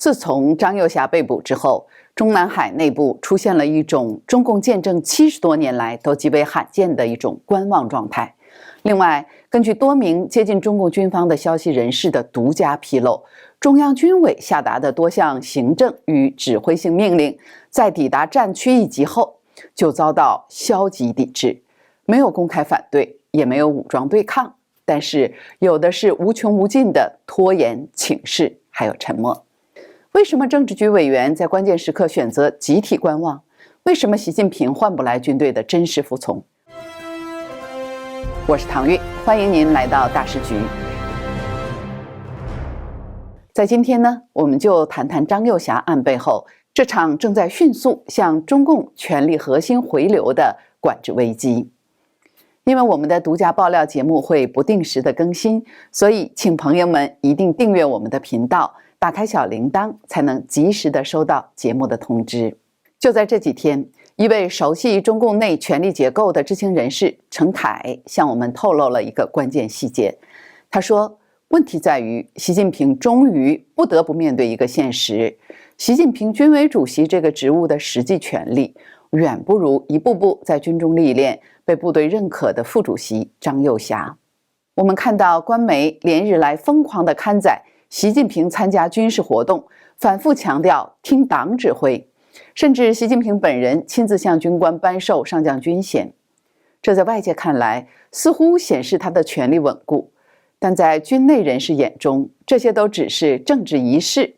自从张幼霞被捕之后，中南海内部出现了一种中共建政70多年来都极为罕见的一种观望状态。另外，根据多名接近中共军方的消息人士的独家披露，中央军委下达的多项行政与指挥性命令，在抵达战区一级后就遭到消极抵制，没有公开反对，也没有武装对抗，但是有的是无穷无尽的拖延、请示，还有沉默。为什么政治局委员在关键时刻选择集体观望？为什么习近平换不来军队的真实服从？我是唐韵，欢迎您来到大时局。在今天呢，我们就谈谈张幼霞案背后这场正在迅速向中共权力核心回流的管制危机。因为我们的独家爆料节目会不定时的更新，所以请朋友们一定订阅我们的频道，打开小铃铛，才能及时的收到节目的通知。就在这几天，一位熟悉中共内权力结构的知情人士程凯向我们透露了一个关键细节。他说，问题在于习近平终于不得不面对一个现实，习近平军委主席这个职务的实际权力远不如一步步在军中历练、被部队认可的副主席张幼霞。我们看到官媒连日来疯狂地刊载习近平参加军事活动，反复强调听党指挥，甚至习近平本人亲自向军官颁授上将军衔。这在外界看来似乎显示他的权力稳固，但在军内人士眼中，这些都只是政治仪式。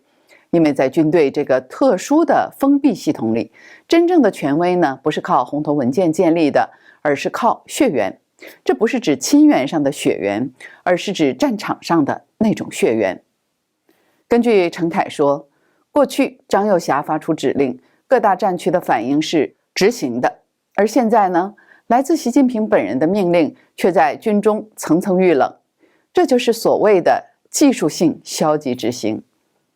因为在军队这个特殊的封闭系统里，真正的权威呢，不是靠红头文件建立的，而是靠血缘。这不是指亲缘上的血缘，而是指战场上的那种血缘。根据程凯说，过去张幼霞发出指令，各大战区的反应是执行的，而现在呢，来自习近平本人的命令却在军中层层遇冷，这就是所谓的技术性消极执行。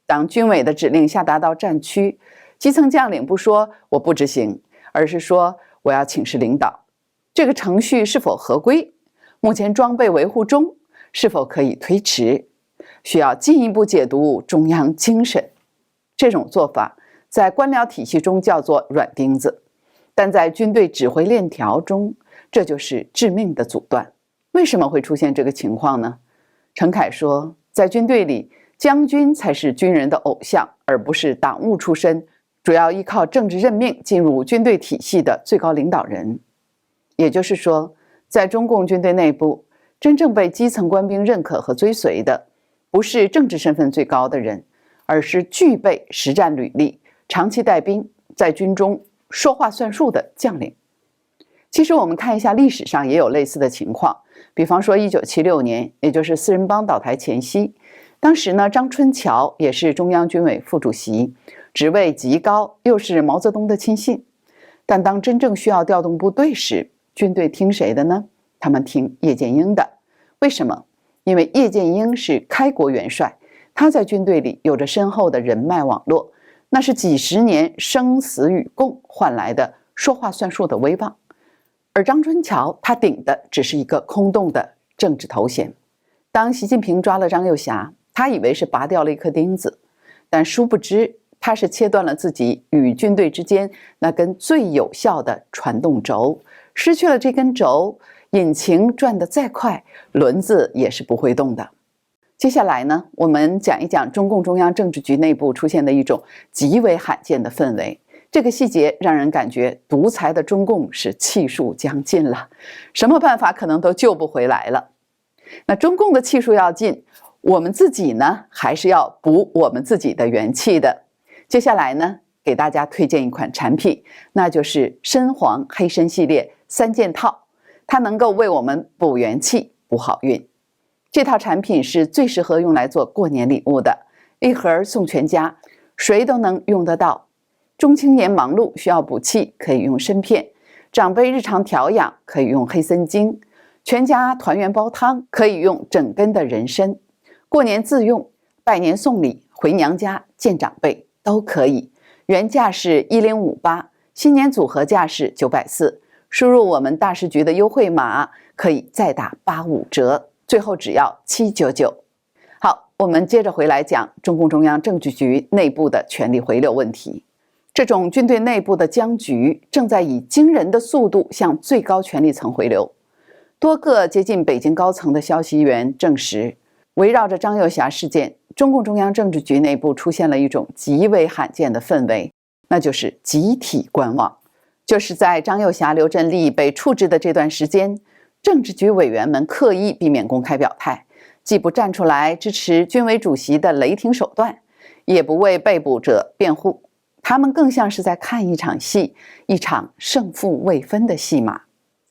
当军委的指令下达到战区，基层将领不说我不执行，而是说我要请示领导，这个程序是否合规，目前装备维护中，是否可以推迟，需要进一步解读中央精神。这种做法在官僚体系中叫做软钉子，但在军队指挥链条中，这就是致命的阻断。为什么会出现这个情况呢？程凯说，在军队里，将军才是军人的偶像，而不是党务出身，主要依靠政治任命进入军队体系的最高领导人。也就是说，在中共军队内部，真正被基层官兵认可和追随的，不是政治身份最高的人，而是具备实战履历、长期带兵，在军中说话算数的将领。其实我们看一下历史上也有类似的情况，比方说1976年，也就是四人帮倒台前夕，当时呢，张春桥也是中央军委副主席，职位极高，又是毛泽东的亲信。但当真正需要调动部队时，军队听谁的呢？他们听叶剑英的。为什么？因为叶剑英是开国元帅，他在军队里有着深厚的人脉网络，那是几十年生死与共换来的说话算数的威望。而张春桥他顶的只是一个空洞的政治头衔。当习近平抓了张幼霞，他以为是拔掉了一颗钉子，但殊不知他是切断了自己与军队之间那根最有效的传动轴，失去了这根轴，引擎转得再快，轮子也是不会动的。接下来呢，我们讲一讲中共中央政治局内部出现的一种极为罕见的氛围。这个细节让人感觉独裁的中共是气数将尽了，什么办法可能都救不回来了。那中共的气数要尽，我们自己呢，还是要补我们自己的元气的。接下来呢，给大家推荐一款产品，那就是深黄黑参系列3件套，它能够为我们补元气、补好运。这套产品是最适合用来做过年礼物的，一盒送全家，谁都能用得到。中青年忙碌需要补气，可以用参片；长辈日常调养可以用黑参精；全家团圆煲汤可以用整根的人参。过年自用，拜年送礼，回娘家见长辈都可以。原价是1058，新年组合价是940，输入我们大时局的优惠码，可以再打85折，最后只要799。好，我们接着回来讲中共中央政治局内部的权力回流问题。这种军队内部的僵局正在以惊人的速度向最高权力层回流。多个接近北京高层的消息源证实，围绕着张又侠事件，中共中央政治局内部出现了一种极为罕见的氛围，那就是集体观望。就是在张又侠、刘振利被处置的这段时间，政治局委员们刻意避免公开表态，既不站出来支持军委主席的雷霆手段，也不为被捕者辩护，他们更像是在看一场戏，一场胜负未分的戏码。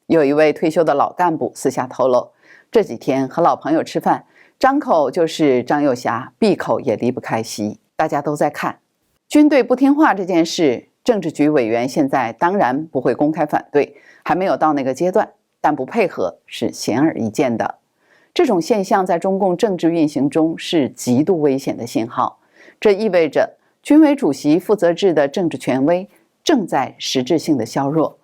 有一位退休的老干部私下透露，这几天和老朋友吃饭，张口就是张又侠，闭口也离不开戏。大家都在看军队不听话这件事，政治局委员现在当然不会公开反对，还没有到那个阶段，但不配合是显而易见的。这种现象在中共政治运行中是极度危险的信号，这意味着军委主席负责制的政治权威正在实质性的削弱。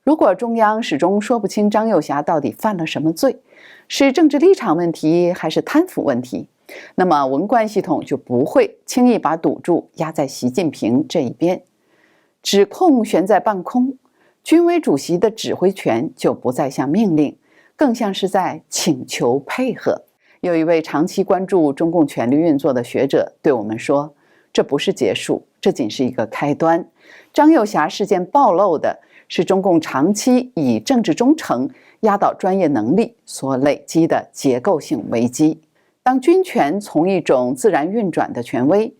如果中央始终说不清张又侠到底犯了什么罪，是政治立场问题还是贪腐问题，那么文官系统就不会轻易把赌注压在习近平这一边。指控悬在半空，军委主席的指挥权就不再像命令，更像是在请求配合。有一位长期关注中共权力运作的学者对我们说，这不是结束，这仅是一个开端。张又侠事件暴露的是中共长期以政治忠诚压倒专业能力所累积的结构性危机。当军权从一种自然运转的权威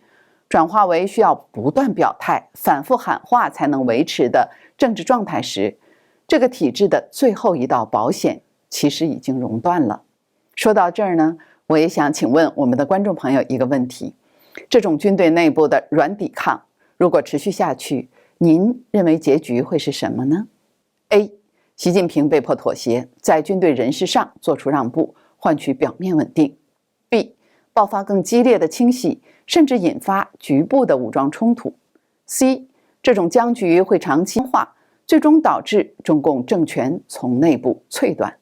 转化为需要不断表态、反复喊话才能维持的政治状态时，这个体制的最后一道保险其实已经熔断了。说到这儿呢，我也想请问我们的观众朋友一个问题：这种军队内部的软抵抗，如果持续下去，您认为结局会是什么呢？ A. 习近平被迫妥协，在军队人事上做出让步，换取表面稳定。 B. 爆发更激烈的清洗，甚至引发局部的武装冲突。 C. 这种僵局会长期化，最终导致中共政权从内部脆断。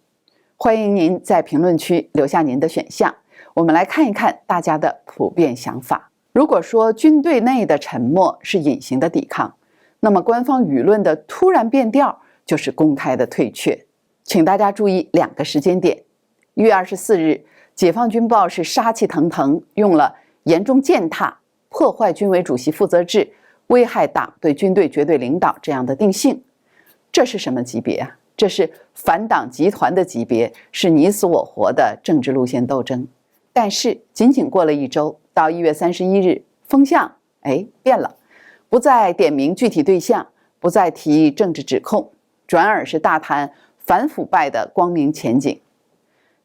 欢迎您在评论区留下您的选项，我们来看一看大家的普遍想法。如果说军队内的沉默是隐形的抵抗，那么官方舆论的突然变调就是公开的退却。请大家注意2个时间点。1月24日，解放军报是杀气腾腾，用了严重践踏、破坏军委主席负责制、危害党对军队绝对领导这样的定性。这是什么级别啊？这是反党集团的级别，是你死我活的政治路线斗争。但是仅仅过了1周，到1月31日，风向变了，不再点名具体对象，不再提政治指控，转而是大谈反腐败的光明前景。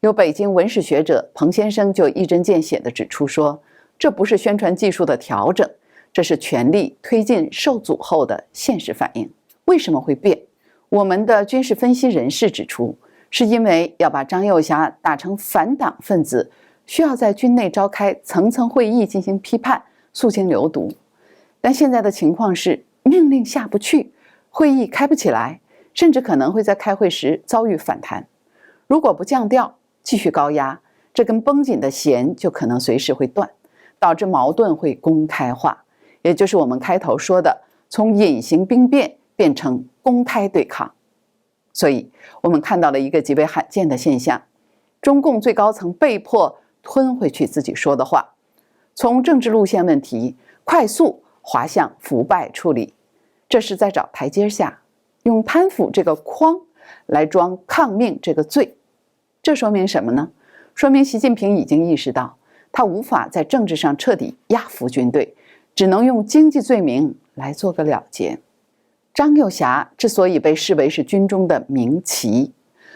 有北京文史学者彭先生就一针见血地指出说，这不是宣传技术的调整，这是权力推进受阻后的现实反应。为什么会变？我们的军事分析人士指出，是因为要把张又侠打成反党分子，需要在军内召开层层会议进行批判，肃清流毒。但现在的情况是，命令下不去，会议开不起来，甚至可能会在开会时遭遇反弹。如果不降调，继续高压，这根绷紧的弦就可能随时会断，导致矛盾会公开化，也就是我们开头说的，从隐形兵变变成公开对抗。所以我们看到了一个极为罕见的现象，中共最高层被迫吞回去自己说的话，从政治路线问题快速滑向腐败处理，这是在找台阶下，用贪腐这个筐来装抗命这个罪。这说明什么呢？说明习近平已经意识到，他无法在政治上彻底压服军队，只能用经济罪名来做个了结。张又侠之所以被视为是军中的明旗，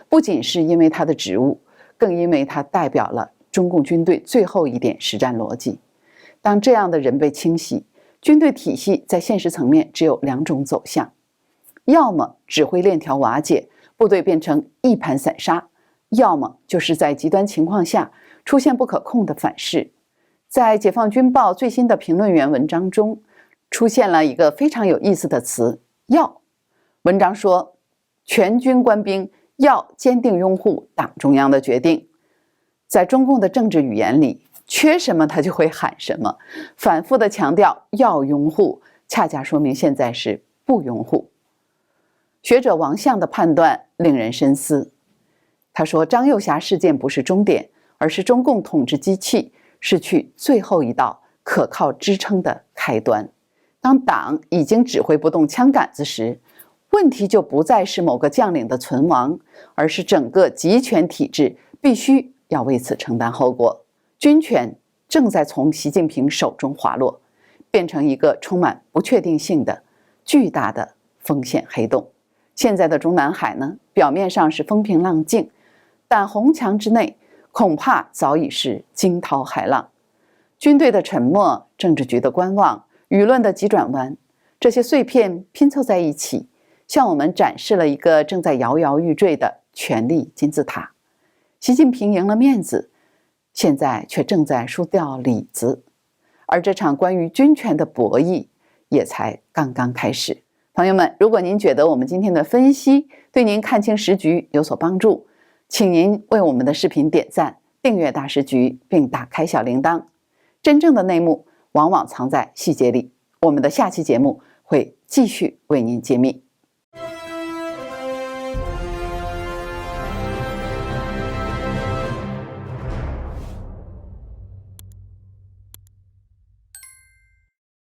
不仅是因为他的职务，更因为他代表了中共军队最后一点实战逻辑。当这样的人被清洗，军队体系在现实层面只有2种走向：要么指挥链条瓦解，部队变成一盘散沙，要么就是在极端情况下出现不可控的反噬。在解放军报最新的评论员文章中，出现了一个非常有意思的词“要”。文章说，全军官兵要坚定拥护党中央的决定。在中共的政治语言里，缺什么他就会喊什么，反复的强调要拥护，恰恰说明现在是不拥护。学者王相的判断令人深思，他说张幼霞事件不是终点，而是中共统治机器失去最后一道可靠支撑的开端。当党已经指挥不动枪杆子时，问题就不再是某个将领的存亡，而是整个集权体制必须要为此承担后果。军权正在从习近平手中滑落，变成一个充满不确定性的巨大的风险黑洞。现在的中南海呢，表面上是风平浪静，但红墙之内恐怕早已是惊涛骇浪。军队的沉默，政治局的观望，舆论的急转弯，这些碎片拼凑在一起，向我们展示了一个正在摇摇欲坠的权力金字塔。习近平赢了面子，现在却正在输掉里子，而这场关于军权的博弈也才刚刚开始。朋友们，如果您觉得我们今天的分析对您看清时局有所帮助，请您为我们的视频点赞、订阅大时局，并打开小铃铛。真正的内幕往往藏在细节里，我们的下期节目会继续为您揭秘。